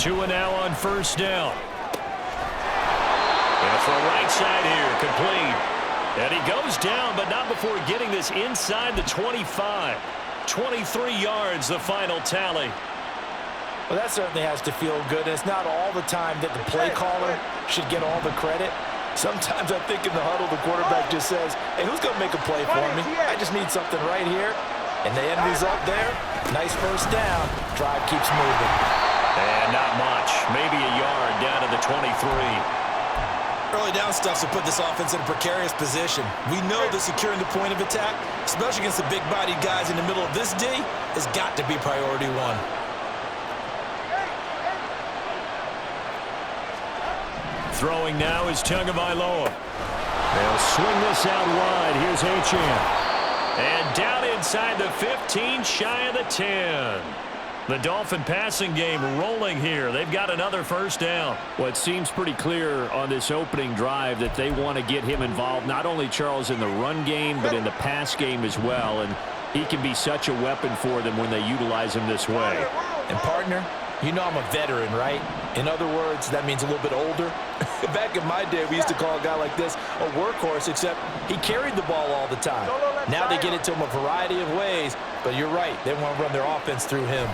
2 now on first down. And for right side here, complete. And he goes down, but not before getting this inside the 25. 23 yards, the final tally. Well, that certainly has to feel good. It's not all the time that the play caller should get all the credit. Sometimes I think in the huddle, the quarterback just says, hey, who's going to make a play for me? I just need something right here. And the end result there, nice first down. Drive keeps moving. And not much. Maybe a yard down to the 23. Early down stuff to put this offense in a precarious position. We know that securing the point of attack, especially against the big-bodied guys in the middle of this D, has got to be priority one. Throwing now is Tagovailoa. They'll swing this out wide. Here's Achane. And down inside the 15, shy of the 10. The Dolphin passing game rolling here. They've got another first down. Well, it seems pretty clear on this opening drive that they want to get him involved, not only, Charles, in the run game, but in the pass game as well. And he can be such a weapon for them when they utilize him this way. And, partner, you know I'm a veteran, right? In other words, that means a little bit older. Back in my day, we used to call a guy like this a workhorse, except he carried the ball all the time. Now they get it to him a variety of ways, but you're right. They want to run their offense through him.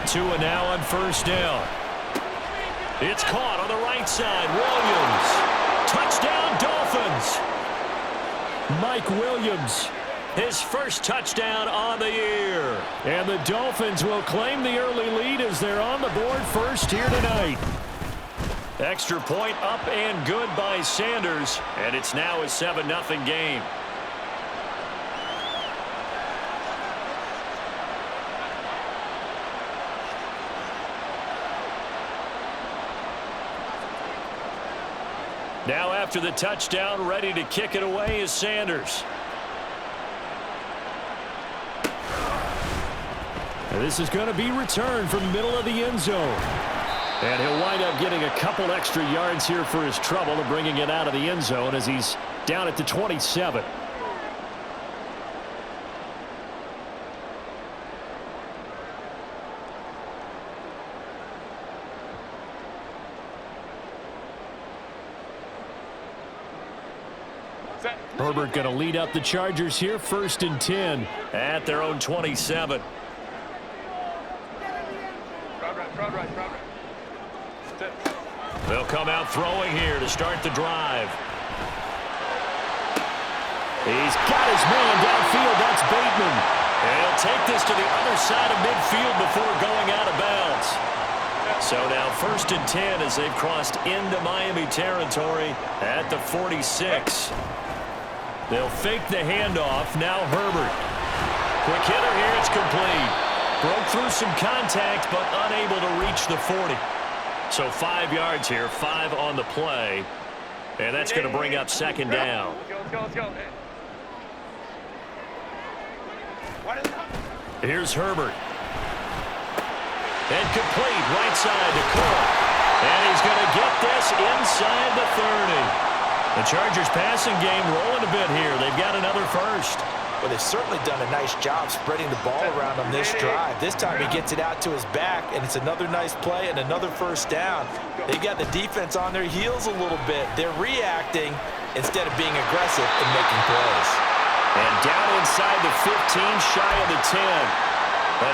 2 now on first down. It's caught on the right side. Williams. Touchdown, Dolphins. Mike Williams. His first touchdown on the year. And the Dolphins will claim the early lead as they're on the board first here tonight. Extra point up and good by Sanders. And it's now a 7-0 game. Now after the touchdown, ready to kick it away is Sanders. And this is going to be returned from the middle of the end zone. And he'll wind up getting a couple extra yards here for his trouble and bringing it out of the end zone as he's down at the 27. Herbert going to lead up the Chargers here, 1st and 10 at their own 27. They'll come out throwing here to start the drive. He's got his man downfield. That's Bateman. And he'll take this to the other side of midfield before going out of bounds. So now 1st and 10 as they've crossed into Miami territory at the 46. They'll fake the handoff. Now Herbert. Quick hitter here. It's complete. Broke through some contact, but unable to reach the 40. So 5 yards here, 5 on the play. And that's going to bring up 2nd down. Let's go. Here's Herbert. And complete. Right side to Cook. And he's going to get this inside the 30. The Chargers passing game rolling a bit here. They've got another first. Well, they've certainly done a nice job spreading the ball around on this drive. This time he gets it out to his back, and it's another nice play and another first down. They've got the defense on their heels a little bit. They're reacting instead of being aggressive and making plays. And down inside the 15, shy of the 10.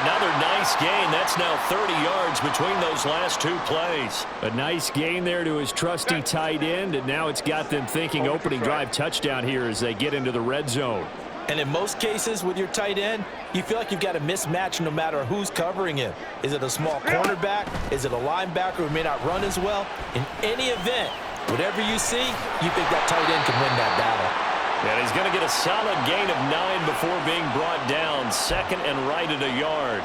Another nice gain. That's now 30 yards between those last 2 plays. A nice gain there to his trusty tight end, and now it's got them thinking opening drive touchdown here as they get into the red zone. And in most cases with your tight end, you feel like you've got a mismatch no matter who's covering him. Is it a small cornerback? Is it a linebacker who may not run as well? In any event, whatever you see, you think that tight end can win that battle. And he's going to get a solid gain of 9 before being brought down. 2nd and right at a yard.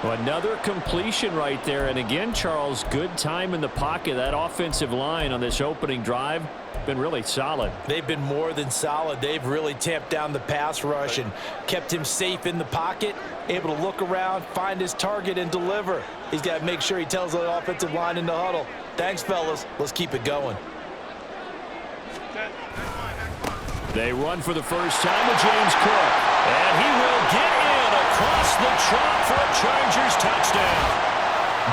Well, another completion right there. And again, Charles, good time in the pocket. That offensive line on this opening drive been really solid. They've been more than solid. They've really tamped down the pass rush and kept him safe in the pocket, able to look around, find his target, and deliver. He's got to make sure he tells the offensive line in the huddle, thanks, fellas. Let's keep it going. They run for the first time with James Cook. And he will get in across the chalk for a Chargers touchdown.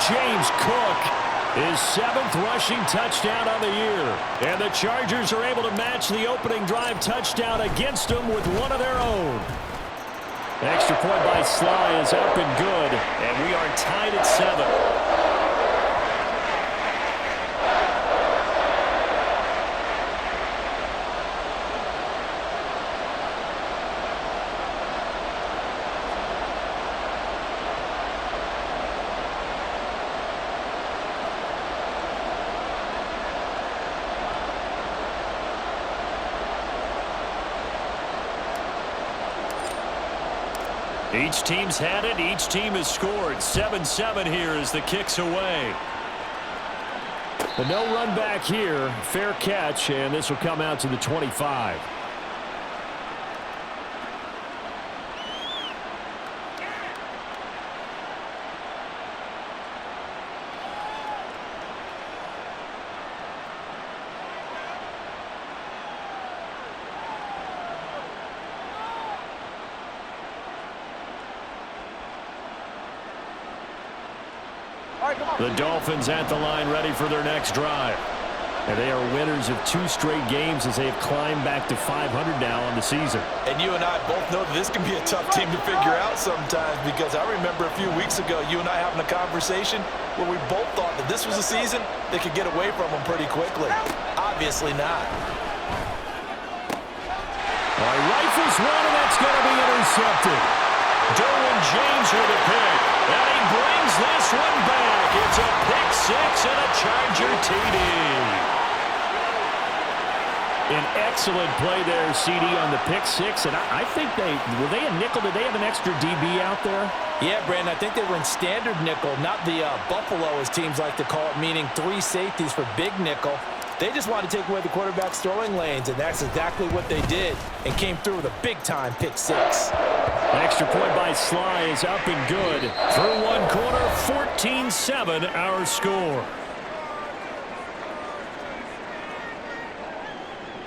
James Cook, his 7th rushing touchdown on the year. And the Chargers are able to match the opening drive touchdown against them with one of their own. The extra point by Sly is up and good, and we are tied at 7. Each team's had it. Each team has scored. 7-7 here as the kick's away. The no run back here. Fair catch, and this will come out to the 25. The Dolphins at the line ready for their next drive. And they are winners of 2 straight games as they have climbed back to 500 now on the season. And you and I both know that this can be a tough team to figure out sometimes, because I remember a few weeks ago you and I having a conversation where we both thought that this was a season they could get away from them pretty quickly. Obviously not. Rifles one, and that's going to be intercepted. Derwin James with a pick. And he brings this one back. It's a pick 6 and a Charger TD. An excellent play there, CD, on the pick 6. And I think were they a nickel? Did they have an extra DB out there? Yeah, Brandon, I think they were in standard nickel, not the Buffalo, as teams like to call it, meaning 3 safeties for big nickel. They just wanted to take away the quarterback's throwing lanes, and that's exactly what they did, and came through with a big-time pick 6. An extra point by Sly is up and good. Through one quarter, 14-7 our score.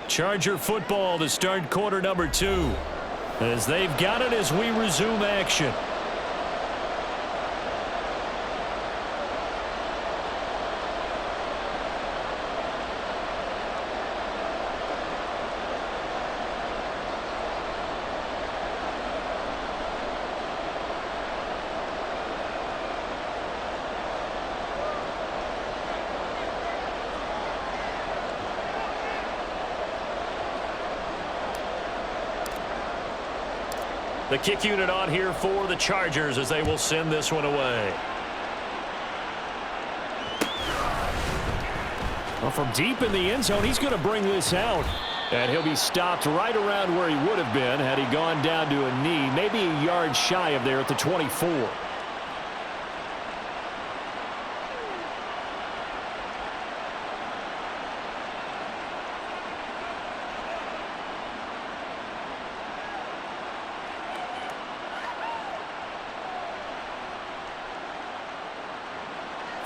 Charger football to start quarter number 2. As they've got it as we resume action. The kick unit on here for the Chargers as they will send this one away. Well, from deep in the end zone, he's going to bring this out. And he'll be stopped right around where he would have been had he gone down to a knee, maybe a yard shy of there at the 24.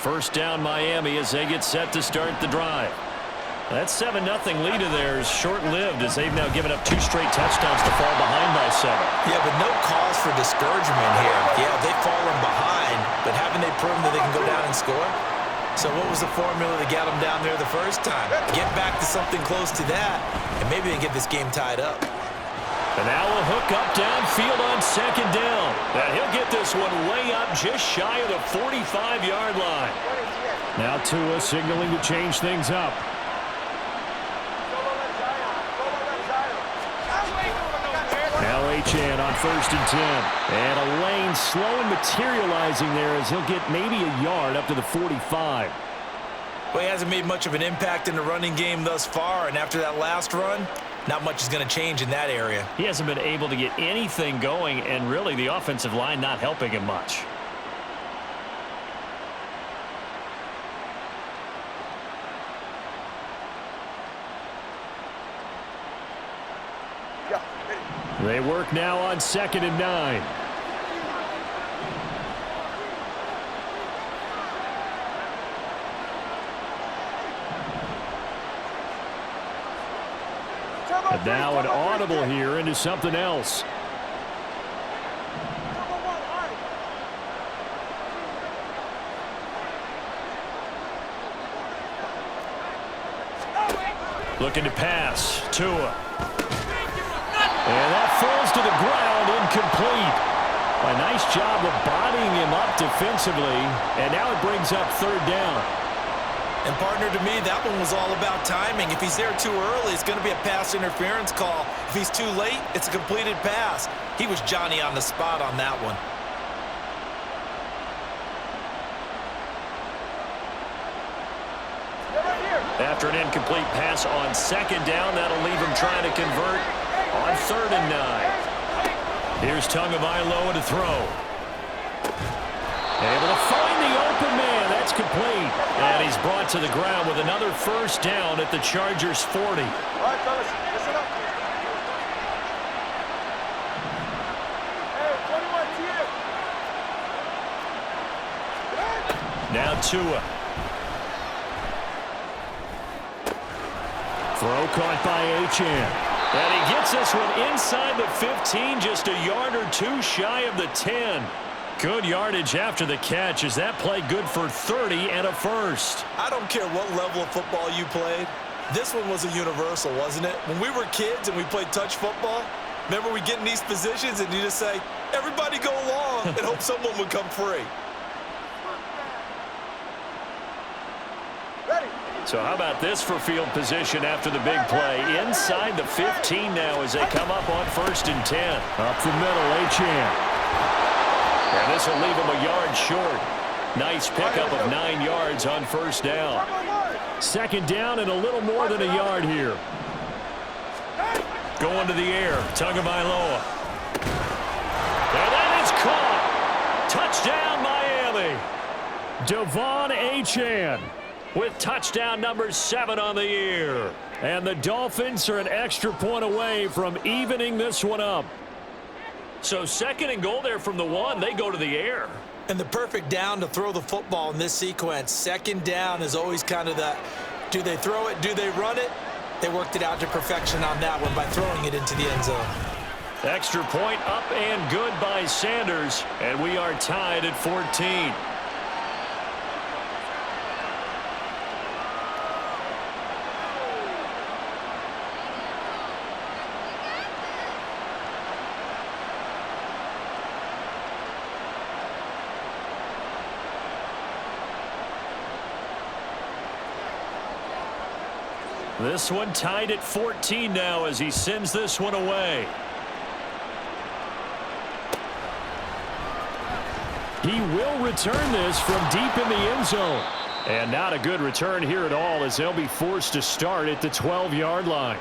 First down Miami as they get set to start the drive. That 7-0 lead of theirs short-lived as they've now given up 2 straight touchdowns to fall behind by 7. Yeah, but no cause for discouragement here. Yeah, they've fallen behind, but haven't they proven that they can go down and score? So what was the formula that got them down there the first time? Get back to something close to that, and maybe they get this game tied up. And now a hook up downfield on second down. And he'll get this one way up just shy of the 45-yard line. Now Tua signaling to change things up. Now HN on 1st and 10. And a lane slow and materializing there as he'll get maybe a yard up to the 45. Well, he hasn't made much of an impact in the running game thus far, and after that last run, not much is going to change in that area. He hasn't been able to get anything going, and really the offensive line not helping him much. They work now on 2nd and 9. And now an audible here into something else. Looking to pass. Tua. And that falls to the ground, incomplete. A nice job of bodying him up defensively, and now it brings up third down. And partner, to me, that one was all about timing. If he's there too early, it's going to be a pass interference call. If he's too late, it's a completed pass. He was Johnny on the spot on that one. After an incomplete pass on second down, that'll leave him trying to convert on 3rd and 9. Here's Tagovailoa to throw. Able to find the open man. That's complete. And he's brought to the ground with another first down at the Chargers' 40. All right, fellas, listen up. Hey, 21 to you. Now Tua. Throw caught by Achane. And he gets this one inside the 15, just a yard or two shy of the 10. Good yardage after the catch. Is that play good for 30 and a first? I don't care what level of football you played. This one was a universal, wasn't it? When we were kids and we played touch football, remember we get in these positions and you just say, everybody go along and hope someone would come free. So how about this for field position after the big play? Inside the 15 now as they come up on 1st and 10. Up the middle, Achane. And this will leave him a yard short. Nice pickup of 9 yards on 1st down. 2nd down and a little more than a yard here. Going to the air, Tagovailoa. And that is caught. Touchdown, Miami. Devon Achane With touchdown number 7 on the year. And the Dolphins are an extra point away from evening this one up. So 2nd and goal there from the 1. They go to the air. And the perfect down to throw the football in this sequence. 2nd down is always kind of the, do they throw it, do they run it? They worked it out to perfection on that one by throwing it into the end zone. Extra point up and good by Sanders. And we are tied at 14. This one tied at 14 now as he sends this one away. He will return this from deep in the end zone. And not a good return here at all as they'll be forced to start at the 12-yard line.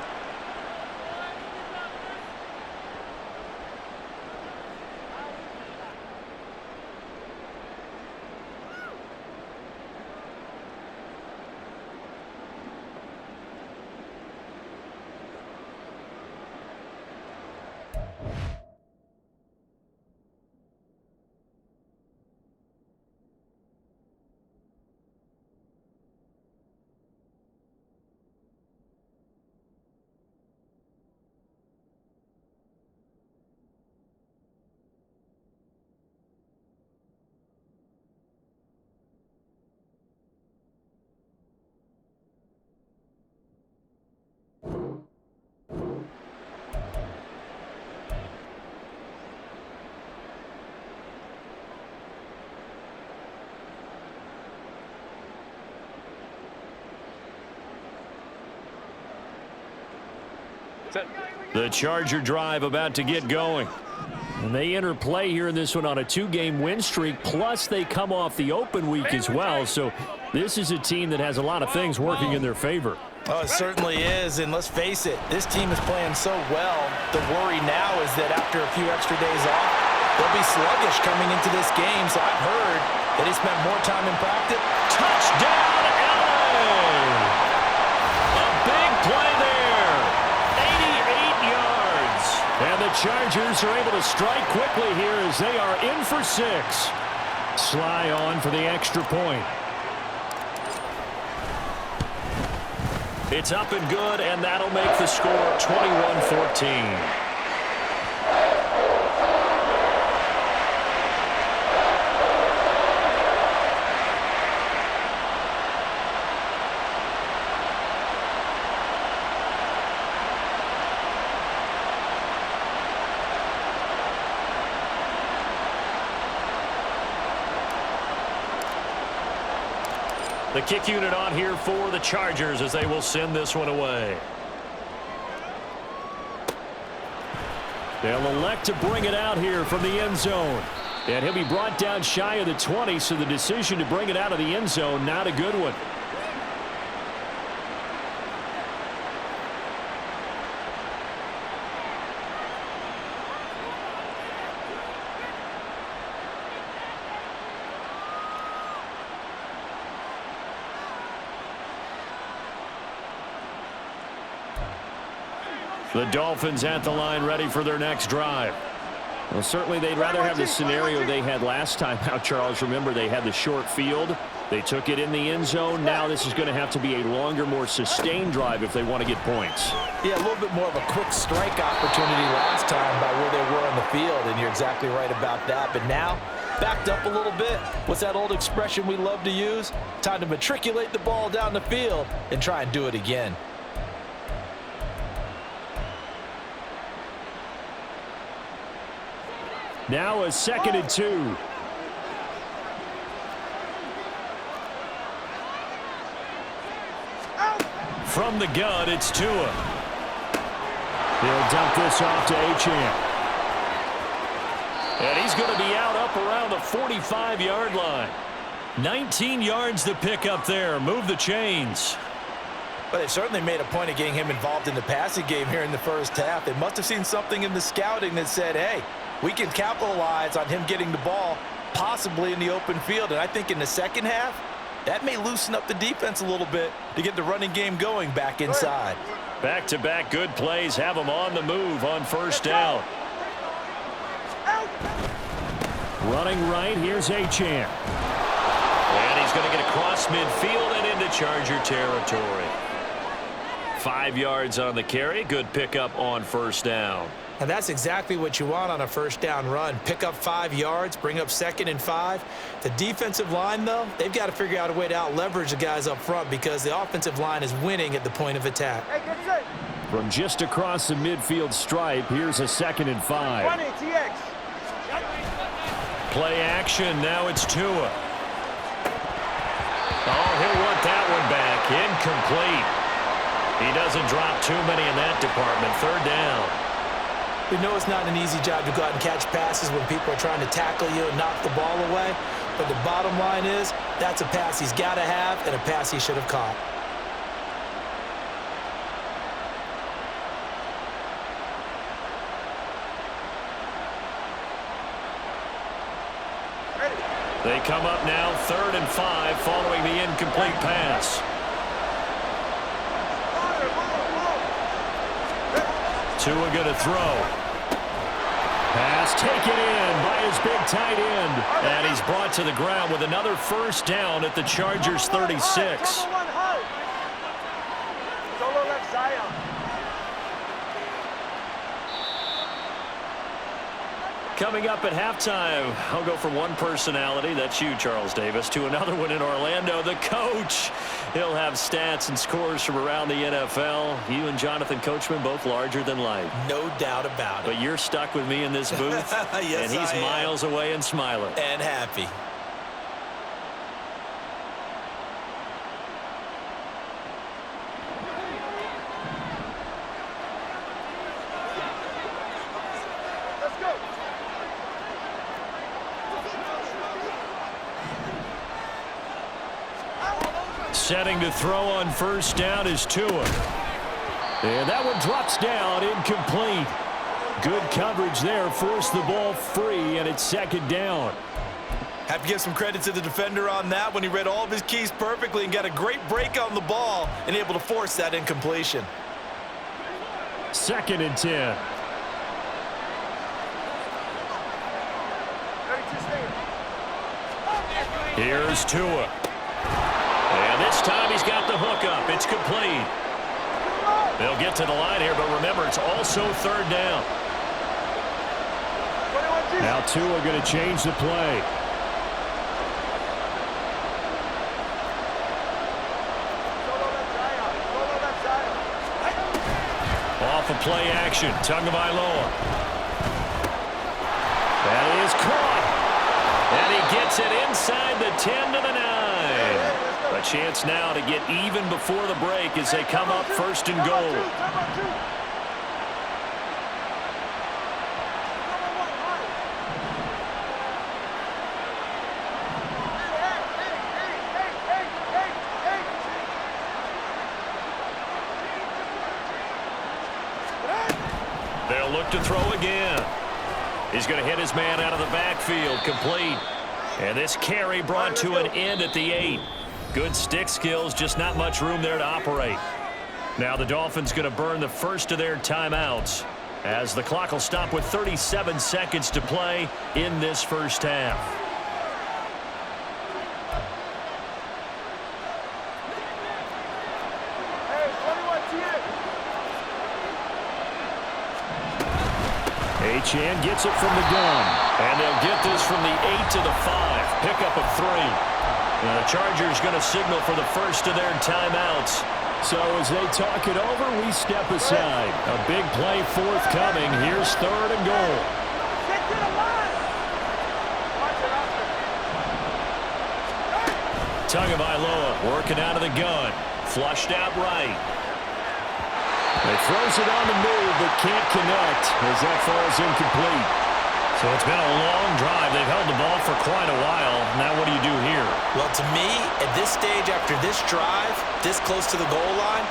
The Charger drive about to get going. And they enter play here in this one on a 2-game win streak, plus they come off the open week as well. So this is a team that has a lot of things working in their favor. Oh, it certainly is, and let's face it, this team is playing so well. The worry now is that after a few extra days off, they'll be sluggish coming into this game. So I've heard that he spent more time in practice. Touchdown, LA! A big play there. 88 yards. And the Chargers are able to strike quickly here as they are in for 6. Sly on for the extra point. It's up and good, and that'll make the score 21-14. The kick unit on here for the Chargers as they will send this one away. They'll elect to bring it out here from the end zone. And he'll be brought down shy of the 20, so the decision to bring it out of the end zone, not a good one. The Dolphins at the line ready for their next drive. Well, certainly they'd rather have the scenario they had last time out, Charles. Remember, they had the short field. They took it in the end zone. Now this is going to have to be a longer, more sustained drive if they want to get points. Yeah, a little bit more of a quick strike opportunity last time by where they were on the field, and you're exactly right about that. But now, backed up a little bit. What's that old expression we love to use? Time to matriculate the ball down the field and try and do it again. Now a 2nd and 2. From the gun, it's Tua. He'll dump this off to Achane. And he's going to be out up around the 45-yard line. 19 yards to pick up there. Move the chains. But they've certainly made a point of getting him involved in the passing game here in the first half. They must have seen something in the scouting that said, hey, we can capitalize on him getting the ball possibly in the open field. And I think in the second half, that may loosen up the defense a little bit to get the running game going back inside. Back-to-back good plays have them on the move on first down. Running right, here's Achane. And he's going to get across midfield and into Charger territory. 5 yards on the carry. Good pickup on first down. And that's exactly what you want on a first down run. Pick up 5 yards, bring up 2nd and 5. The defensive line, though, they've got to figure out a way to out-leverage the guys up front because the offensive line is winning at the point of attack. From just across the midfield stripe, here's a 2nd and 5. Play action. Now it's Tua. Oh, he'll want that one back. Incomplete. He doesn't drop too many in that department. 3rd down. We know it's not an easy job to go out and catch passes when people are trying to tackle you and knock the ball away. But the bottom line is that's a pass he's got to have and a pass he should have caught. They come up now 3rd and 5 following the incomplete pass. Tua going to throw. Pass taken in by his big tight end. And he's brought to the ground with another first down at the Chargers 36. Coming up at halftime, I'll go from one personality, that's you, Charles Davis, to another one in Orlando, the coach. He'll have stats and scores from around the NFL. You and Jonathan Coachman, both larger than life. No doubt about it. But you're stuck with me in this booth, yes, and he's miles away and smiling. And happy. Setting to throw on first down is Tua. And that one drops down, incomplete. Good coverage there, forced the ball free, and it's 2nd down. Have to give some credit to the defender on that when he read all of his keys perfectly and got a great break on the ball and able to force that incompletion. 2nd and 10. Here's Tua. And this time he's got the hook up. It's complete. They'll get to the line here, but remember, it's also 3rd down. Now Tua going to change the play. Off of play action, Tagovailoa. That is caught. And he gets it inside the 10 to the 9. A A chance now to get even before the break as they come up first and goal. They'll look to throw again. He's going to hit his man out of the backfield, complete. And this carry brought to an end at the 8. Good stick skills, just not much room there to operate. Now the Dolphins going to burn the first of their timeouts as the clock will stop with 37 seconds to play in this first half. Chan gets it from the gun, and they'll get this from the 8 to the 5. Pickup of 3. And the Chargers going to signal for the first of their timeouts. So as they talk it over, we step aside. A big play forthcoming. Here's third and goal. Tagovailoa working out of the gun. Flushed out right. He throws it on the move, but can't connect as that falls incomplete. So it's been a long drive. They've held the ball for quite a while. Now what do you do here? Well, to me, at this stage after this drive, this close to the goal line,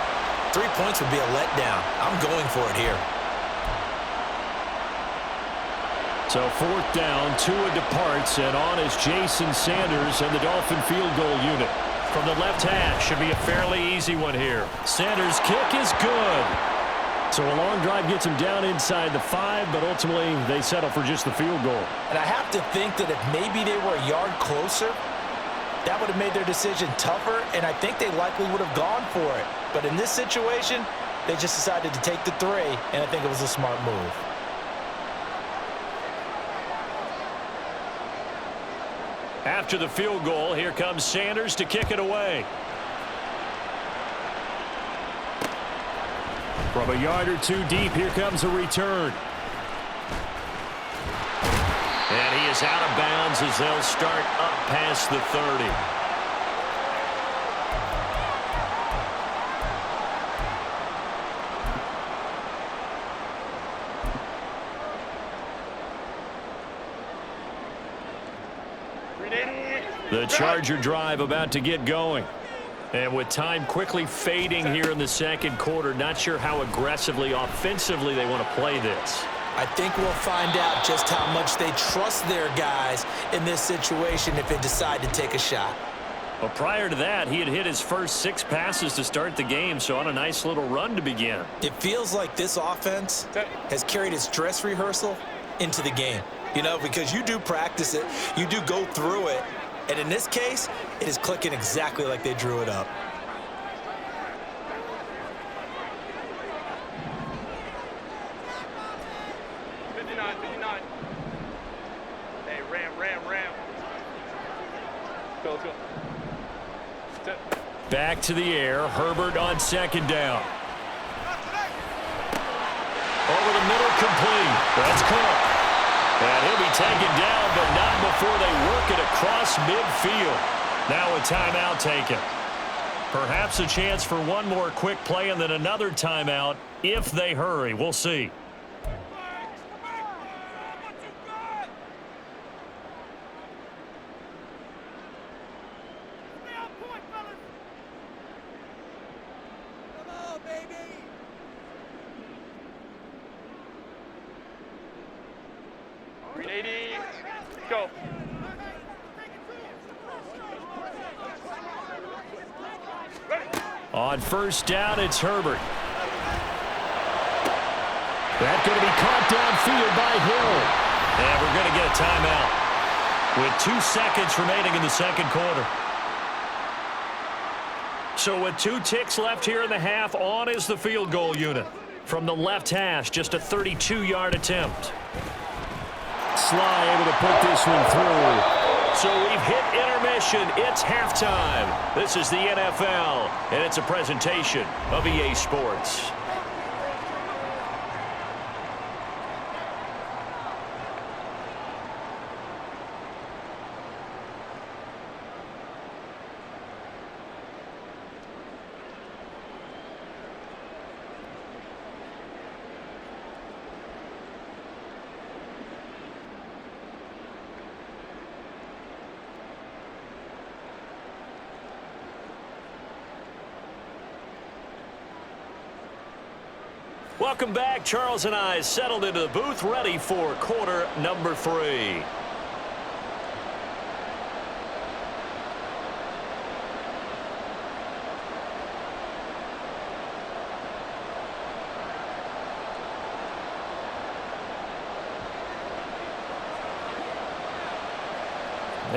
3 points would be a letdown. I'm going for it here. So fourth down, Tua departs, and on is Jason Sanders and the Dolphin field goal unit. From the left hash, should be a fairly easy one here. Sanders' kick is good. So a long drive gets him down inside the 5, but ultimately they settle for just the field goal. And I have to think that if maybe they were a yard closer, that would have made their decision tougher, and I think they likely would have gone for it. But in this situation, they just decided to take the 3, and I think it was a smart move. After the field goal, here comes Sanders to kick it away. From a yard or 2 deep, here comes a return. And he is out of bounds as they'll start up past the 30. The Charger drive about to get going. And with time quickly fading here in the second quarter, not sure how aggressively, offensively they want to play this. I think we'll find out just how much they trust their guys in this situation if they decide to take a shot. Well, prior to that, he had hit his first 6 passes to start the game, so on a nice little run to begin. It feels like this offense has carried its dress rehearsal into the game. You know, because you do practice it, you do go through it, and in this case, it is clicking exactly like they drew it up. Back to the air. Herbert on second down. Over the middle, complete. That's Cook. And he'll be taken down, but not before they work it across midfield. Now a timeout taken. Perhaps a chance for one more quick play and then another timeout if they hurry. We'll see. On first down, it's Herbert. That's going to be caught downfield by Hill. And we're going to get a timeout with 2 seconds remaining in the second quarter. So with 2 ticks left here in the half, on is the field goal unit. From the left hash, just a 32-yard attempt. Sly able to put this one through. So we've hit intermission. It's halftime. This is the NFL, and it's a presentation of EA Sports. Welcome back. Charles and I settled into the booth, ready for quarter number 3.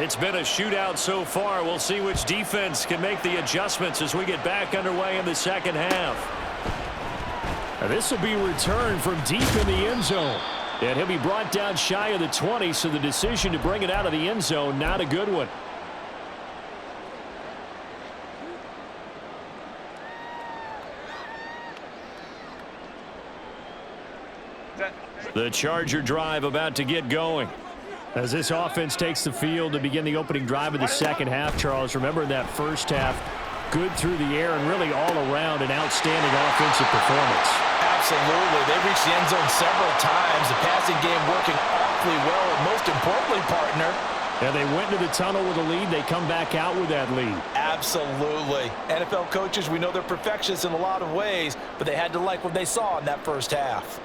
It's been a shootout so far. We'll see which defense can make the adjustments as we get back underway in the second half. This will be returned from deep in the end zone. And he'll be brought down shy of the 20, so the decision to bring it out of the end zone, not a good one. The Charger drive about to get going. As this offense takes the field to begin the opening drive of the second half, Charles, remember in that first half, good through the air and really all around an outstanding offensive performance. Absolutely. They reached the end zone several times. The passing game working awfully well, and most importantly, partner. And they went into the tunnel with a lead. They come back out with that lead. Absolutely. NFL coaches, we know they're perfectionists in a lot of ways, but they had to like what they saw in that first half.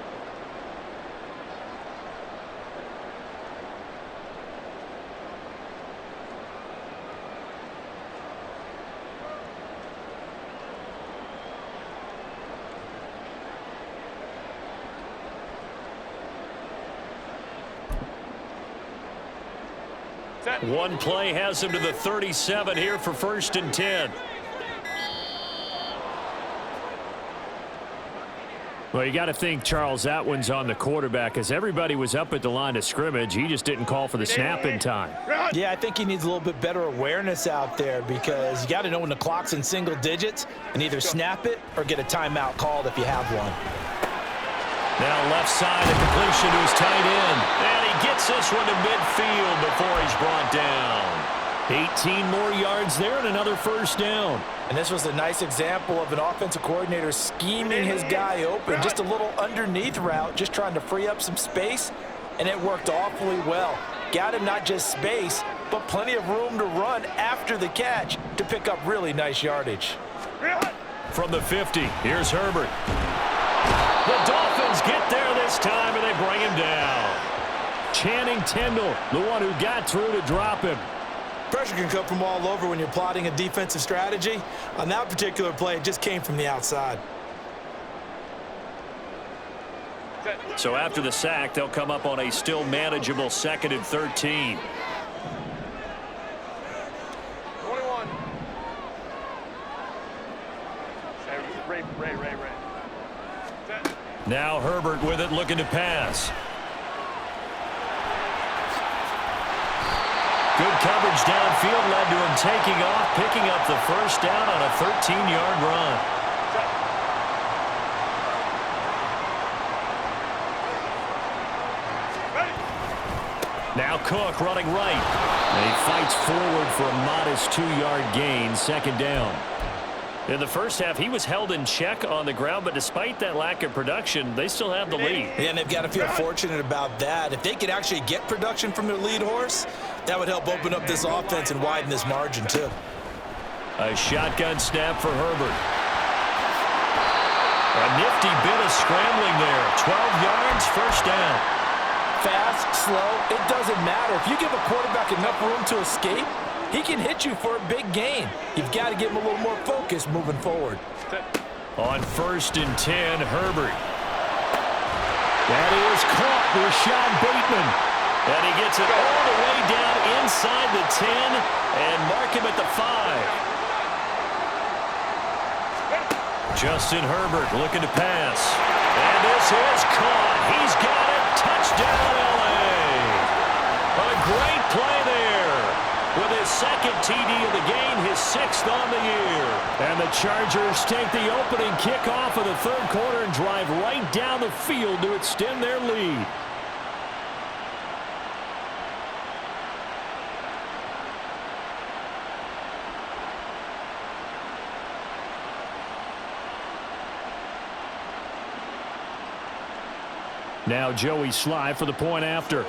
One play has him to the 37 here for 1st and 10. Well, you got to think, Charles, that one's on the quarterback as everybody was up at the line of scrimmage. He just didn't call for the snap in time. Yeah, I think he needs a little bit better awareness out there because you got to know when the clock's in single digits and either snap it or get a timeout called if you have one. Now left side, a completion to his tight end. And he gets this one to midfield before he's brought down. 18 more yards there and another first down. And this was a nice example of an offensive coordinator scheming his guy open. Just a little underneath route, just trying to free up some space, and it worked awfully well. Got him not just space, but plenty of room to run after the catch to pick up really nice yardage. From the 50, here's Herbert. The Dolphins get there this time, and they bring him down. Channing Tindall, the one who got through to drop him. Pressure can come from all over when you're plotting a defensive strategy. On that particular play, it just came from the outside. So after the sack, they'll come up on a still manageable 2nd and 13. 21. Ray. Now Herbert with it, looking to pass. Good coverage downfield led to him taking off, picking up the first down on a 13-yard run. Now Cook running right. And he fights forward for a modest 2-yard gain, 2nd down. In the first half, he was held in check on the ground, but despite that lack of production, they still have the lead. And they've got to feel fortunate about that. If they could actually get production from their lead horse, that would help open up this offense and widen this margin, too. A shotgun snap for Herbert. A nifty bit of scrambling there. 12 yards, first down. Fast, slow, it doesn't matter. If you give a quarterback enough room to escape, he can hit you for a big gain. You've got to give him a little more focus moving forward. On 1st and 10, Herbert. That is caught, Rashad Bateman. And he gets it all the way down inside the 10 and mark him at the 5. Justin Herbert looking to pass. And this is caught. He's got it. Touchdown, L.A. A great play there. With his 2nd TD of the game, his 6th on the year. And the Chargers take the opening kickoff of the 3rd quarter and drive right down the field to extend their lead. Now Joey Sly for the point after.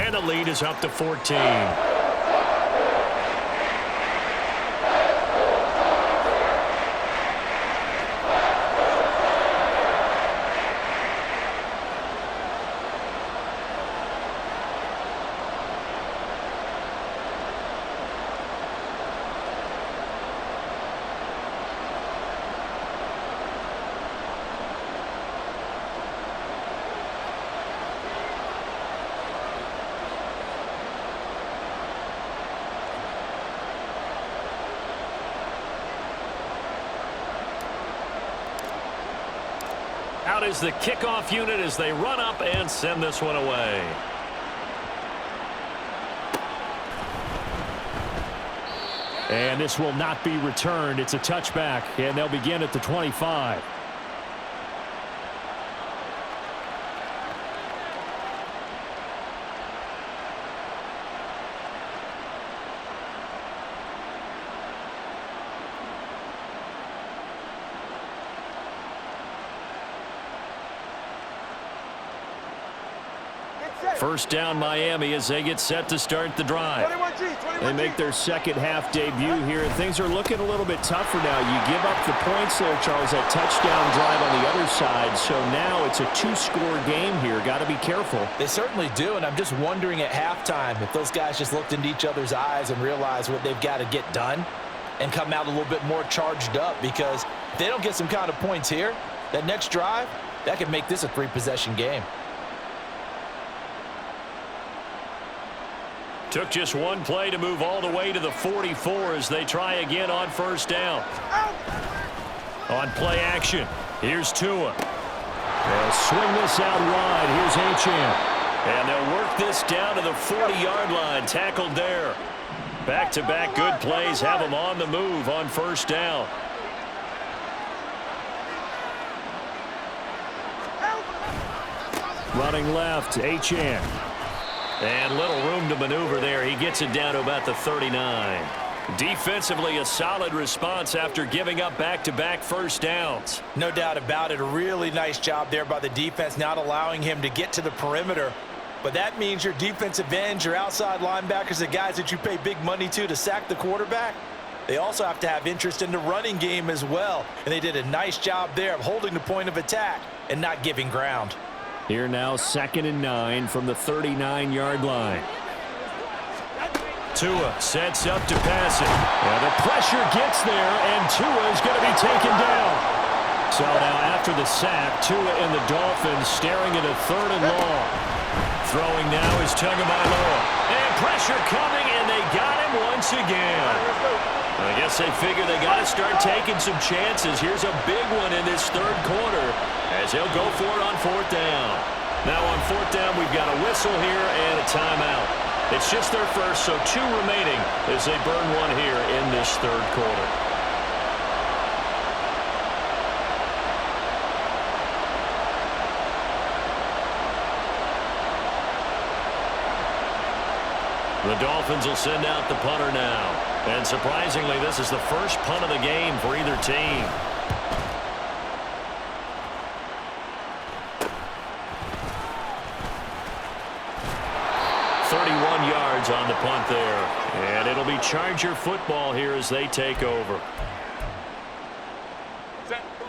And the lead is up to 14. Out is the kickoff unit as they run up and send this one away. And this will not be returned. It's a touchback, and they'll begin at the 25. First down Miami as they get set to start the drive. They make their second half debut here, and things are looking a little bit tougher now. You give up the points there, Charles, that touchdown drive on the other side. So now it's a two-score game here. Got to be careful. They certainly do, and I'm just wondering at halftime if those guys just looked into each other's eyes and realized what they've got to get done and come out a little bit more charged up, because if they don't get some kind of points here, that next drive, that could make this a three-possession game. Took just one play to move all the way to the 44 as they try again on first down. On play action, here's Tua. They'll swing this out wide. Here's Achane. And they'll work this down to the 40-yard line. Tackled there. Back-to-back good plays have them on the move on first down. Running left, Achane. And little room to maneuver there. He gets it down to about the 39. Defensively, a solid response after giving up back-to-back first downs. No doubt about it. A really nice job there by the defense, not allowing him to get to the perimeter. But that means your defensive ends, your outside linebackers, the guys that you pay big money to sack the quarterback, they also have to have interest in the running game as well. And they did a nice job there of holding the point of attack and not giving ground. Here now, 2nd and 9 from the 39-yard line. Tua sets up to pass it. And the pressure gets there, and Tua is going to be taken down. So now after the sack, Tua and the Dolphins staring at a 3rd and long. Throwing now is Tagovailoa. And pressure coming, and they got him once again. I guess they figure they got to start taking some chances. Here's a big one in this 3rd quarter as they'll go for it on 4th down. Now on 4th down, we've got a whistle here and a timeout. It's just their first, so 2 remaining as they burn one here in this 3rd quarter. The Dolphins will send out the punter now. And surprisingly, this is the first punt of the game for either team. Yards on the punt there. And it'll be Charger football here as they take over.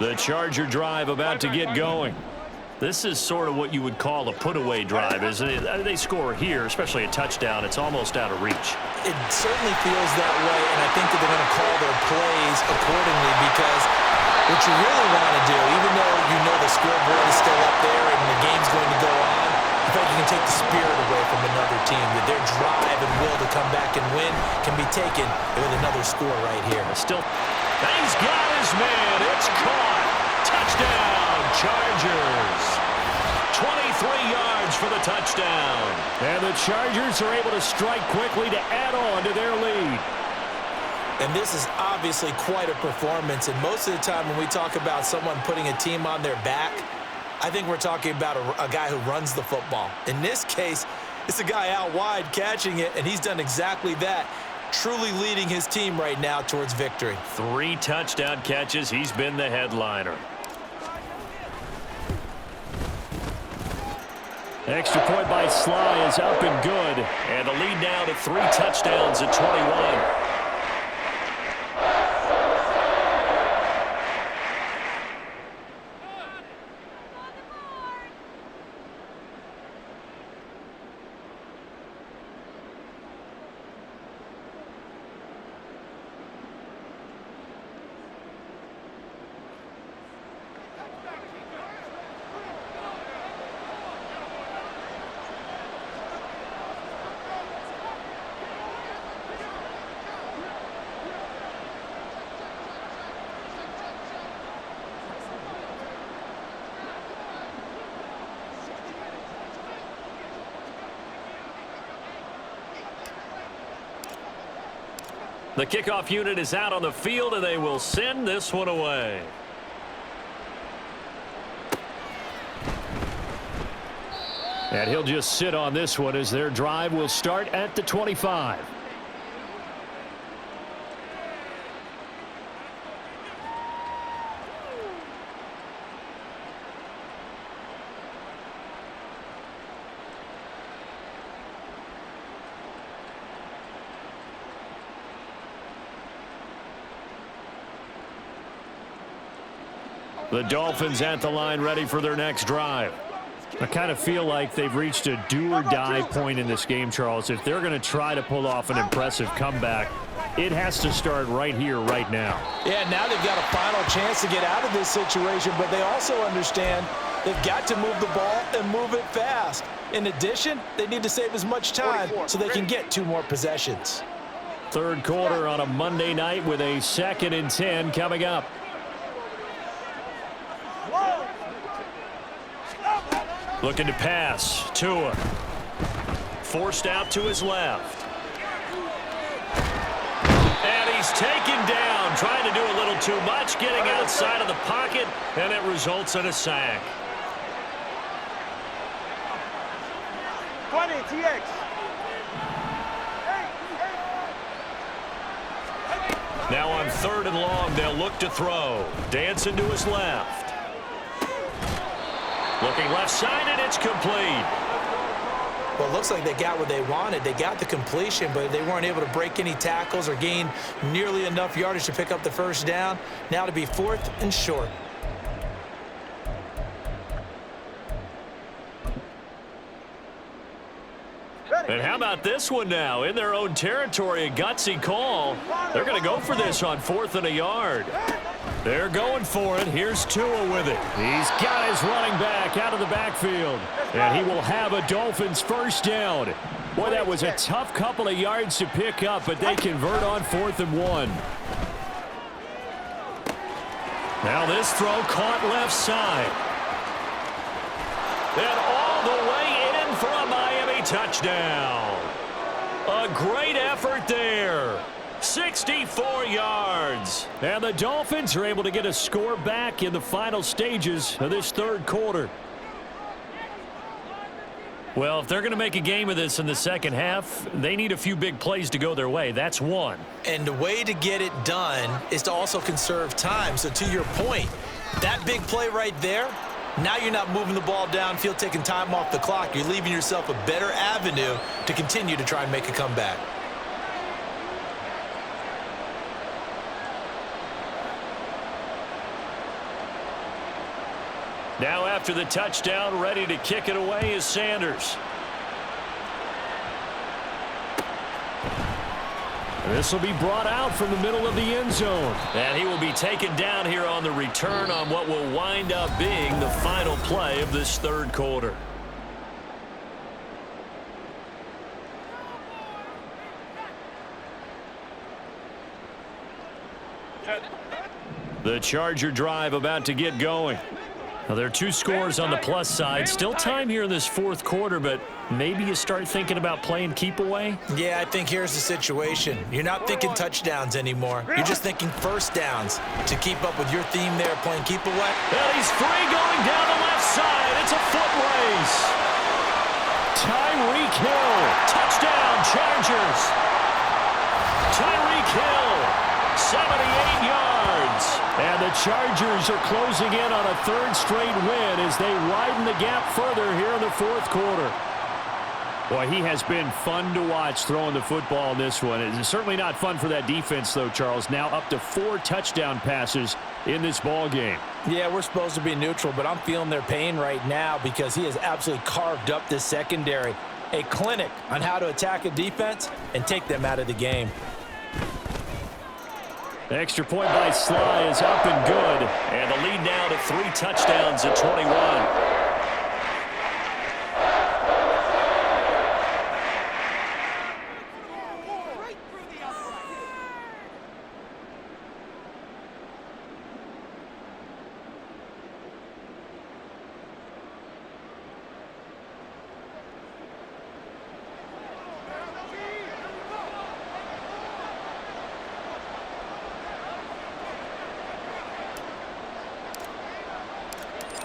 The Charger drive about to get going. This is sort of what you would call a put-away drive, isn't it? They score here, especially a touchdown. It's almost out of reach. It certainly feels that way, and I think that they're going to call their plays accordingly, because what you really want to do, even though you know the scoreboard is still up there and the game's going to go on, I think you can take the spirit away from another team, that their drive and will to come back and win can be taken with another score right here. Still, he's got his man. It's caught. Touchdown, Chargers. 23 yards for the touchdown. And the Chargers are able to strike quickly to add on to their lead. And this is obviously quite a performance. And most of the time when we talk about someone putting a team on their back, I think we're talking about a guy who runs the football. In this case, it's a guy out wide catching it, and he's done exactly that, truly leading his team right now towards victory. 3 touchdown catches. He's been the headliner. Extra point by Sly is up and good. And the lead now to 3 touchdowns at 21. The kickoff unit is out on the field, and they will send this one away. And he'll just sit on this one as their drive will start at the 25. The Dolphins at the line ready for their next drive. I kind of feel like they've reached a do-or-die point in this game, Charles. If they're going to try to pull off an impressive comeback, it has to start right here, right now. Yeah, now they've got a final chance to get out of this situation, but they also understand they've got to move the ball and move it fast. In addition, they need to save as much time so they can get 2 more possessions. Third quarter on a Monday night with a 2nd and 10 coming up. Looking to pass. Tua. Forced out to his left. And he's taken down. Trying to do a little too much. Getting outside of the pocket. And it results in a sack. 20, TX. Now on 3rd and long, they'll look to throw. Dancing to his left. Looking left side, and it's complete. Well, it looks like they got what they wanted. They got the completion, but they weren't able to break any tackles or gain nearly enough yardage to pick up the first down. Now to be 4th and short. And how about this one now? In their own territory, a gutsy call. They're going to go for this on 4th and a yard. They're going for it. Here's Tua with it. He's got his running back out of the backfield. And he will have a Dolphins first down. Boy, that was a tough couple of yards to pick up, but they convert on 4th and 1. Now this throw caught left side. And all the way in for a Miami touchdown. A great effort there. 64 yards. And the Dolphins are able to get a score back in the final stages of this 3rd quarter. Well, if they're going to make a game of this in the second half, they need a few big plays to go their way. That's one. And the way to get it done is to also conserve time. So to your point, that big play right there, now you're not moving the ball downfield, taking time off the clock. You're leaving yourself a better avenue to continue to try and make a comeback. Now after the touchdown, ready to kick it away is Sanders. This will be brought out from the middle of the end zone. And he will be taken down here on the return on what will wind up being the final play of this 3rd quarter. The Charger drive about to get going. Now, there are 2 scores on the plus side. Still time here in this 4th quarter, but maybe you start thinking about playing keep away? Yeah, I think here's the situation. You're not thinking touchdowns anymore. You're just thinking first downs to keep up with your theme there, playing keep away. And he's free going down the left side. It's a foot race. Tyreek Hill. Touchdown, Chargers. Tyreek Hill. 78 yards. And the Chargers are closing in on a third straight win as they widen the gap further here in the fourth quarter. Boy, he has been fun to watch throwing the football in this one. It's certainly not fun for that defense, though, Charles. Now up to 4 touchdown passes in this ball game. Yeah, we're supposed to be neutral, but I'm feeling their pain right now because he has absolutely carved up this secondary. A clinic on how to attack a defense and take them out of the game. The extra point by Sly is up and good. And the lead now to 3 touchdowns at 21.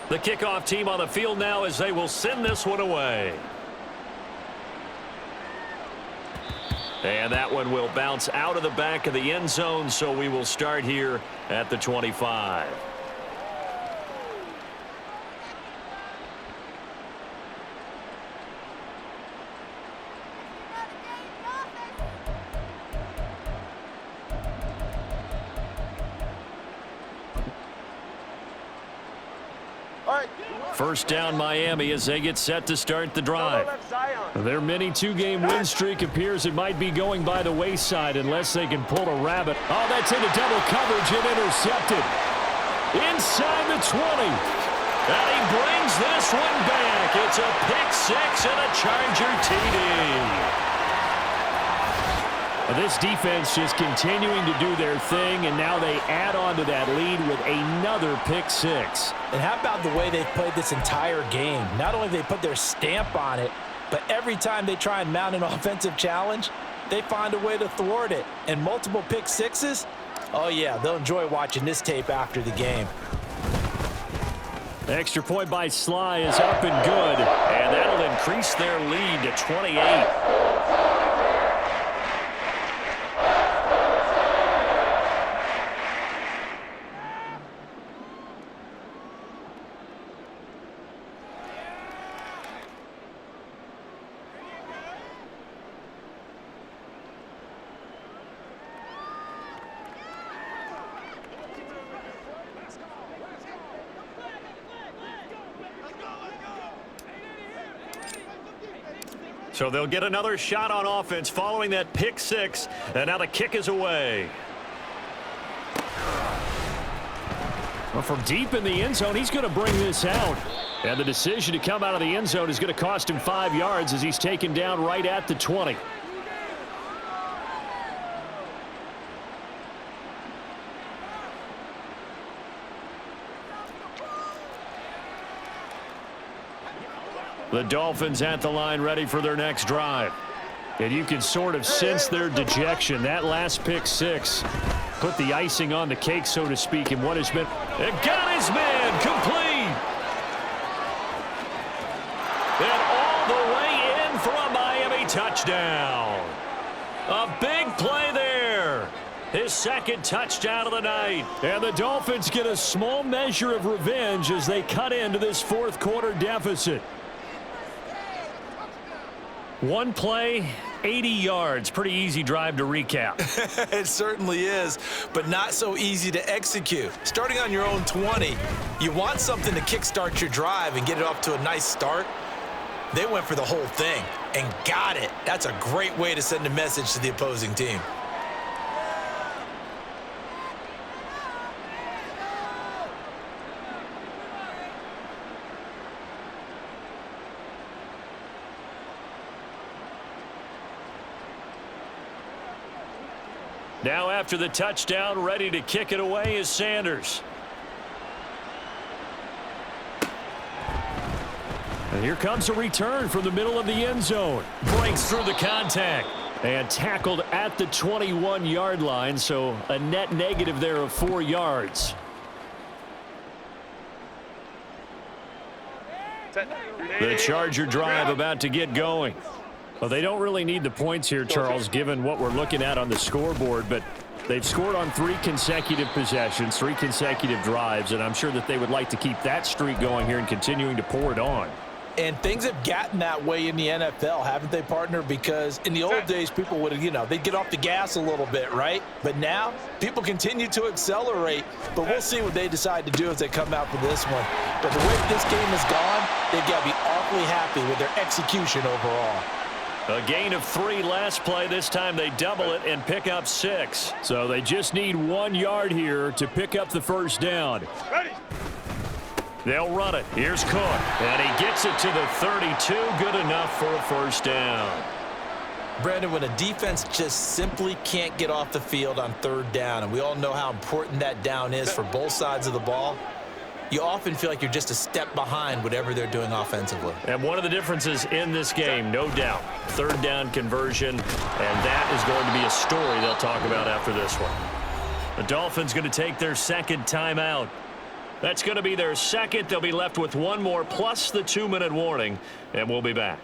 The kickoff team on the field now as they will send this one away. And that one will bounce out of the back of the end zone, so we will start here at the 25. First down Miami as they get set to start the drive. Their mini 2-game win streak appears it might be going by the wayside unless they can pull a rabbit. Oh, that's into double coverage and intercepted. Inside the 20. And he brings this one back. It's a pick-6 and a Charger TD. This defense just continuing to do their thing, and now they add on to that lead with another pick-6. And how about the way they've played this entire game? Not only have they put their stamp on it, but every time they try and mount an offensive challenge, they find a way to thwart it. And multiple pick-6s? Oh, yeah, they'll enjoy watching this tape after the game. Extra point by Sly is up and good, and that'll increase their lead to 28. So they'll get another shot on offense following that pick-6, and now the kick is away. Well, from deep in the end zone, he's going to bring this out. And the decision to come out of the end zone is going to cost him 5 yards as he's taken down right at the 20. The Dolphins at the line ready for their next drive. And you can sort of sense their dejection. That last pick-6 put the icing on the cake, so to speak, in what has been. It got his man complete. And all the way in for a Miami touchdown. A big play there. His second touchdown of the night. And the Dolphins get a small measure of revenge as they cut into this fourth quarter deficit. One play, 80 yards. Pretty easy drive to recap. It certainly is, but not so easy to execute. Starting on your own 20, you want something to kickstart your drive and get it off to a nice start. They went for the whole thing and got it. That's a great way to send a message to the opposing team. Now after the touchdown, ready to kick it away is Sanders. And here comes a return from the middle of the end zone. Breaks through the contact. And tackled at the 21-yard line, so a net negative there of 4 yards. The Charger drive about to get going. Well, they don't really need the points here, Charles, given what we're looking at on the scoreboard, but they've scored on 3 consecutive possessions, 3 consecutive drives, and I'm sure that they would like to keep that streak going here and continuing to pour it on. And things have gotten that way in the NFL, haven't they, partner? Because in the old days, people would have, they'd get off the gas a little bit, right? But now, people continue to accelerate. But we'll see what they decide to do as they come out for this one. But the way this game has gone, they've got to be awfully happy with their execution overall. A gain of 3 last play. This time they double it and pick up 6. So they just need 1 yard here to pick up the first down. Ready. They'll run it. Here's Cook. And he gets it to the 32. Good enough for a first down. Brandon, when a defense just simply can't get off the field on 3rd down, and we all know how important that down is for both sides of the ball, you often feel like you're just a step behind whatever they're doing offensively. And one of the differences in this game, no doubt, 3rd down conversion, and that is going to be a story they'll talk about after this one. The Dolphins going to take their 2nd timeout. That's going to be their 2nd. They'll be left with 1 more plus the 2-minute warning, and we'll be back.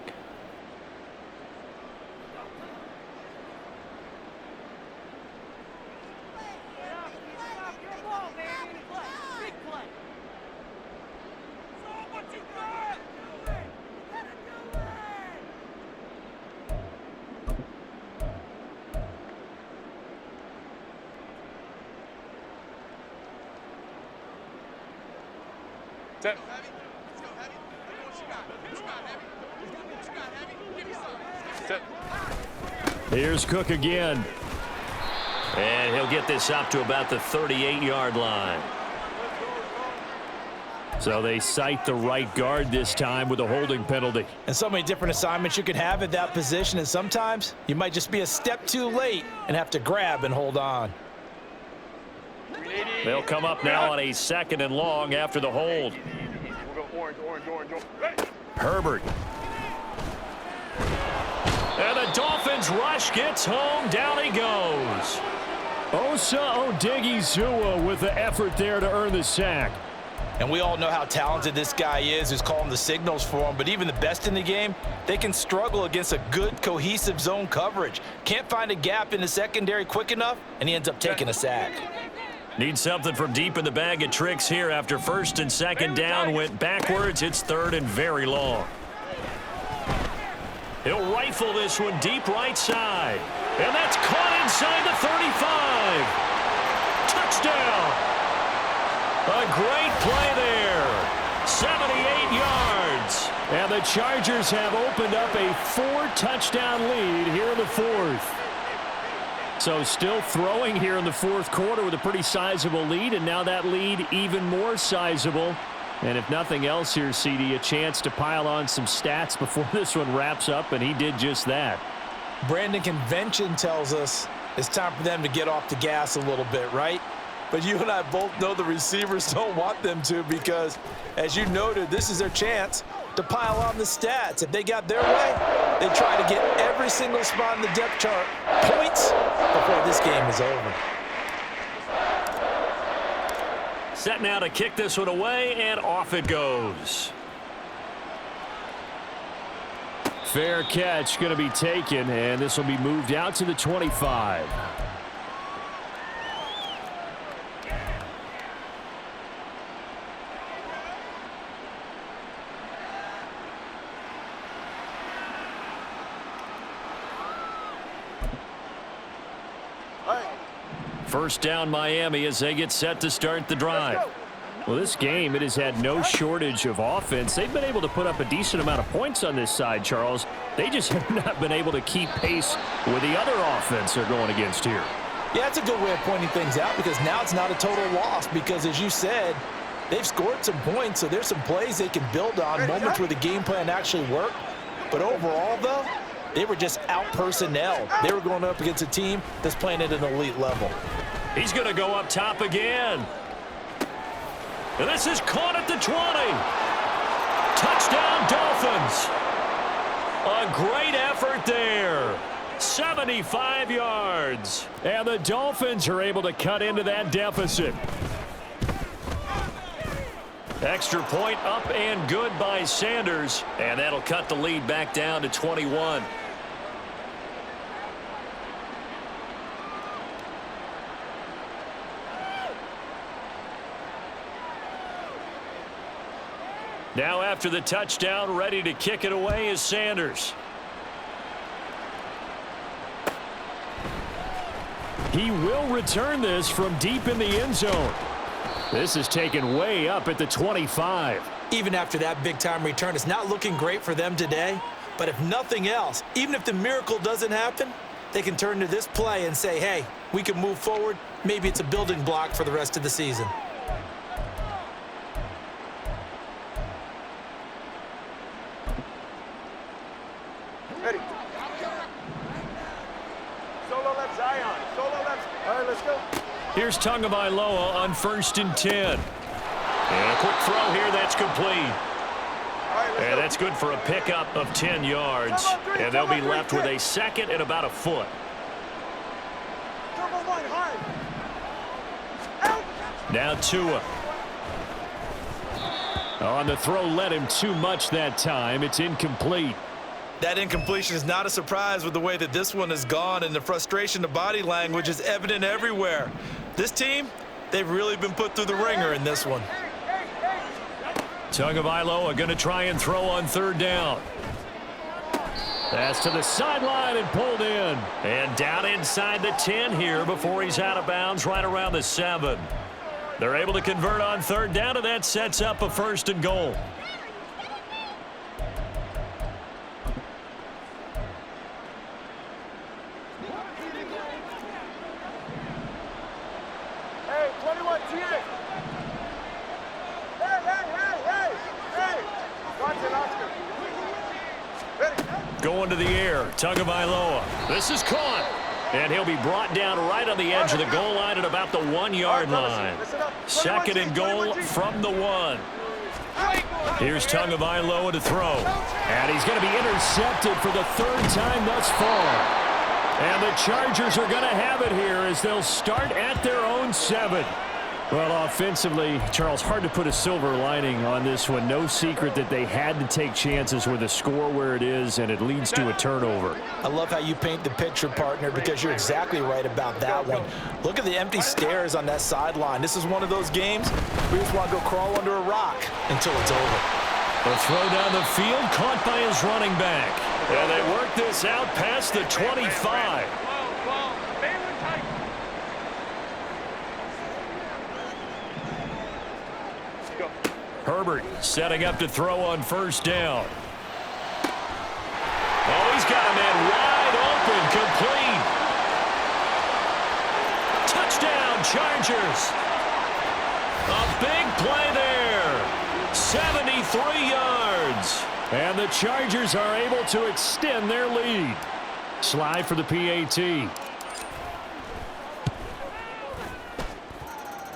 Set. Set. Here's Cook again. And he'll get this up to about the 38-yard line. So they cite the right guard this time with a holding penalty. And so many different assignments you can have at that position, and sometimes you might just be a step too late and have to grab and hold on. They'll come up now on a 2nd and long after the hold. We'll go orange. Ready. Herbert. And the Dolphins rush gets home. Down he goes. Osa Odigizua with the effort there to earn the sack. And we all know how talented this guy is who's calling the signals for him. But even the best in the game, they can struggle against a good, cohesive zone coverage. Can't find a gap in the secondary quick enough, and he ends up taking a sack. Need something from deep in the bag of tricks here after 1st and 2nd down. Went backwards. It's 3rd and very long. He'll rifle this one deep right side. And that's caught inside the 35. Touchdown. A great play there. 78 yards. And the Chargers have opened up a 4-touchdown lead here in the 4th. So still throwing here in the 4th quarter with a pretty sizable lead, and now that lead even more sizable. And if nothing else here, CD, a chance to pile on some stats before this one wraps up, and he did just that. Brandon, convention tells us it's time for them to get off the gas a little bit, right? But you and I both know the receivers don't want them to because, as you noted, this is their chance to pile on the stats. If they got their way, they try to get every single spot in the depth chart points before this game is over. Set now to kick this one away, and off it goes. Fair catch going to be taken, and this will be moved out to the 25. First down Miami as they get set to start the drive. Well, this game, it has had no shortage of offense. They've been able to put up a decent amount of points on this side, Charles. They just have not been able to keep pace with the other offense they're going against here. Yeah, that's a good way of pointing things out because now it's not a total loss because, as you said, they've scored some points, so there's some plays they can build on, moments where the game plan actually worked. But overall, though, they were just out-personnel. They were going up against a team that's playing at an elite level. He's going to go up top again. And this is caught at the 20. Touchdown, Dolphins. A great effort there. 75 yards. And the Dolphins are able to cut into that deficit. Extra point up and good by Sanders. And that'll cut the lead back down to 21. Now after the touchdown, ready to kick it away is Sanders. He will return this from deep in the end zone. This is taken way up at the 25. Even after that big-time return, it's not looking great for them today. But if nothing else, even if the miracle doesn't happen, they can turn to this play and say, hey, we can move forward. Maybe it's a building block for the rest of the season. Ready. Solo left Zion. Solo left. All right, let's go. Here's Tagovailoa on 1st and 10. And a quick throw here, that's complete. And that's good for a pickup of 10 yards. And they'll be left with a second and about a foot. Now Tua. On the throw, led him too much that time. It's incomplete. That incompletion is not a surprise with the way that this one has gone, and the frustration, the body language is evident everywhere. This team, they've really been put through the ringer in this one. Tagovailoa going to try and throw on 3rd down. That's to the sideline and pulled in. And down inside the 10 here before he's out of bounds right around the 7. They're able to convert on 3rd down, and that sets up a 1st and goal. Hey, 21 TX. Hey. Watch it, Oscar. Ready. Going to the air, Tagovailoa. This is caught. And he'll be brought down right on the edge of the goal line at about the 1-yard line. 2nd and goal from the 1. Here's Tagovailoa to throw. And he's going to be intercepted for the 3rd time thus far. And the Chargers are going to have it here as they'll start at their own 7. Well, offensively, Charles, hard to put a silver lining on this one. No secret that they had to take chances with a score where it is, and it leads to a turnover. I love how you paint the picture, partner, because you're exactly right about that one. Look at the empty stares on that sideline. This is one of those games where you just want to go crawl under a rock until it's over. The throw down the field caught by his running back. And they work this out past the 25. Herbert setting up to throw on 1st down. Oh, he's got a man wide open, complete. Touchdown, Chargers. A big play there. 73 yards. And the Chargers are able to extend their lead. Slide for the PAT.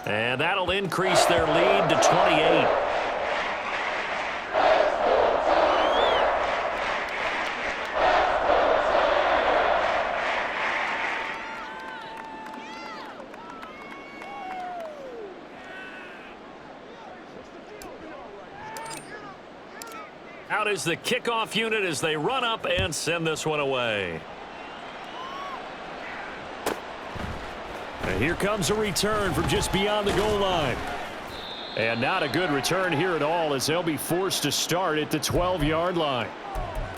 And that'll increase their lead to 28. Out is the kickoff unit as they run up and send this one away. And here comes a return from just beyond the goal line. And not a good return here at all as they'll be forced to start at the 12-yard line.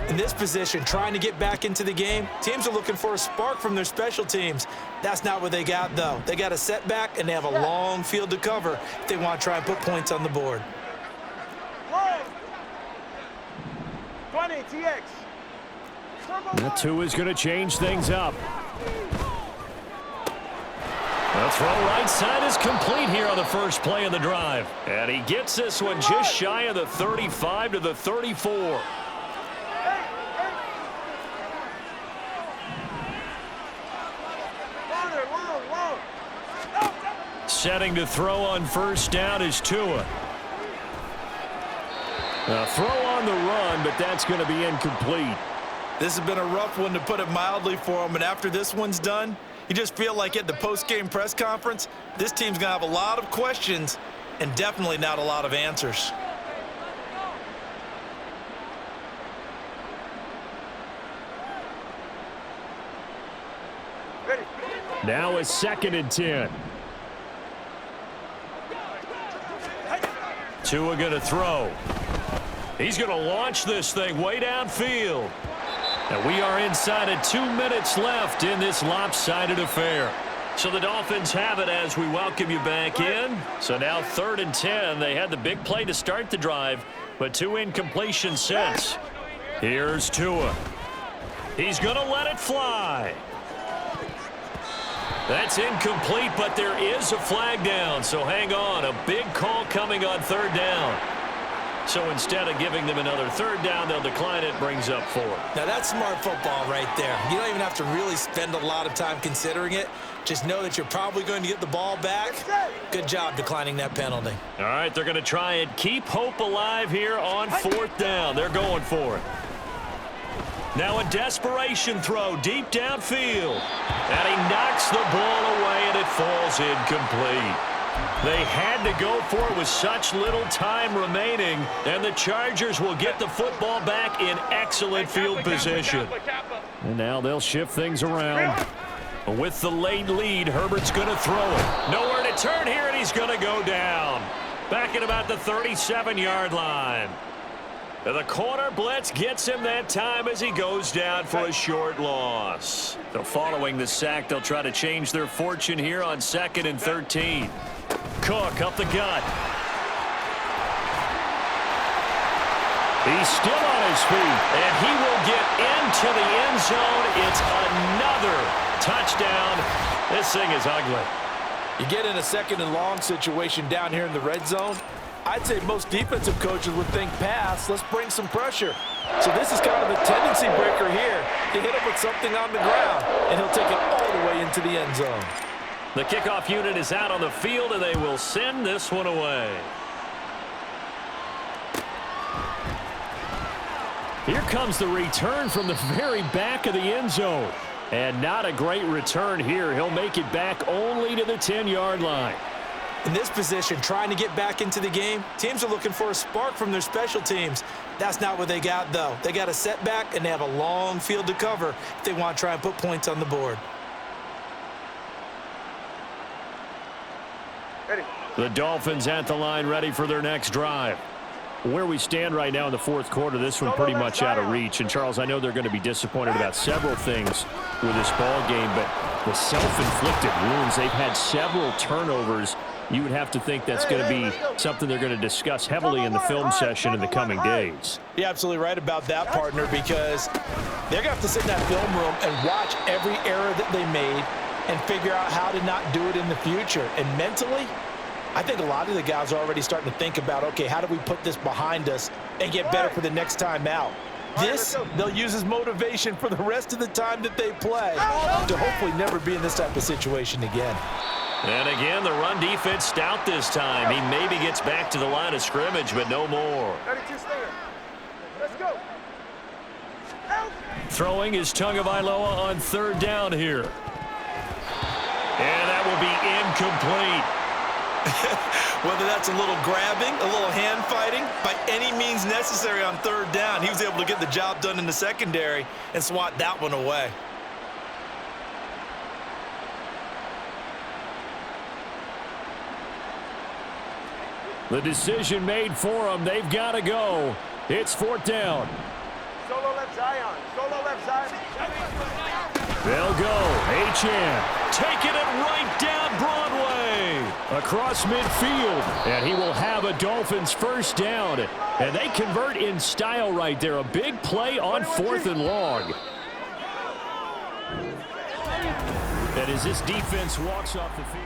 In this position, trying to get back into the game, teams are looking for a spark from their special teams. That's not what they got, though. They got a setback, and they have a long field to cover if they want to try and put points on the board. 20 TX. The 2 is going to change things up. The throw right side is complete here on the first play of the drive. And he gets this one just shy of the 35 to the 34. Setting to throw on 1st down is Tua. A throw on the run, but that's going to be incomplete. This has been a rough one, to put it mildly, for them. And after this one's done, you just feel like at the post-game press conference, this team's going to have a lot of questions and definitely not a lot of answers. Ready. Now a 2nd and 10. Tua going to throw. He's going to launch this thing way downfield. And we are inside of 2 minutes left in this lopsided affair. So the Dolphins have it as we welcome you back in. So now 3rd and 10. They had the big play to start the drive, but 2 incompletions since. Here's Tua. He's going to let it fly. That's incomplete, but there is a flag down, so hang on. A big call coming on 3rd down. So instead of giving them another 3rd down, they'll decline it, brings up 4. Now, that's smart football right there. You don't even have to really spend a lot of time considering it. Just know that you're probably going to get the ball back. Good job declining that penalty. All right, they're going to try and keep hope alive here on 4th down. They're going for it. Now a desperation throw deep downfield. And he knocks the ball away, and it falls incomplete. They had to go for it with such little time remaining, and the Chargers will get the football back in excellent field position. And now they'll shift things around. With the late lead, Herbert's going to throw it. Nowhere to turn here, and he's going to go down. Back at about the 37-yard line. The corner blitz gets him that time as he goes down for a short loss. So following the sack, they'll try to change their fortune here on 2nd and 13. Cook up the gut. He's still on his feet, and he will get into the end zone. It's another touchdown. This thing is ugly. You get in a 2nd and long situation down here in the red zone, I'd say most defensive coaches would think pass. Let's bring some pressure. So this is kind of a tendency breaker here to hit him with something on the ground, and he'll take it all the way into the end zone. The kickoff unit is out on the field, and they will send this one away. Here comes the return from the very back of the end zone. And not a great return here. He'll make it back only to the 10-yard line. In this position, trying to get back into the game, teams are looking for a spark from their special teams. That's not what they got, though. They got a setback, and they have a long field to cover if they want to try and put points on the board. Ready. The Dolphins at the line ready for their next drive. Where we stand right now in the 4th quarter, this one pretty much out of reach. And, Charles, I know they're going to be disappointed about several things with this ball game, but the self-inflicted wounds, they've had several turnovers. You would have to think that's going to be something they're going to discuss heavily in the film session in the coming days. You're absolutely right about that, partner, because they're going to have to sit in that film room and watch every error that they made and figure out how to not do it in the future. And mentally, I think a lot of the guys are already starting to think about, okay, how do we put this behind us and get better for the next time out? This, they'll use as motivation for the rest of the time that they play to hopefully never be in this type of situation again. And again, the run defense stout this time. He maybe gets back to the line of scrimmage, but no more. 32 stinger. Let's go. Throwing is Tagovailoa on 3rd down here. And that will be incomplete. Whether that's a little grabbing, a little hand fighting, by any means necessary on 3rd down, he was able to get the job done in the secondary and swat that one away. The decision made for them. They've got to go. It's 4th down. Solo left Zion. Solo left Zion. They'll go. Achane taking it right down Broadway across midfield. And he will have a Dolphins 1st down. And they convert in style right there. A big play on 4th and long. And as this defense walks off the field.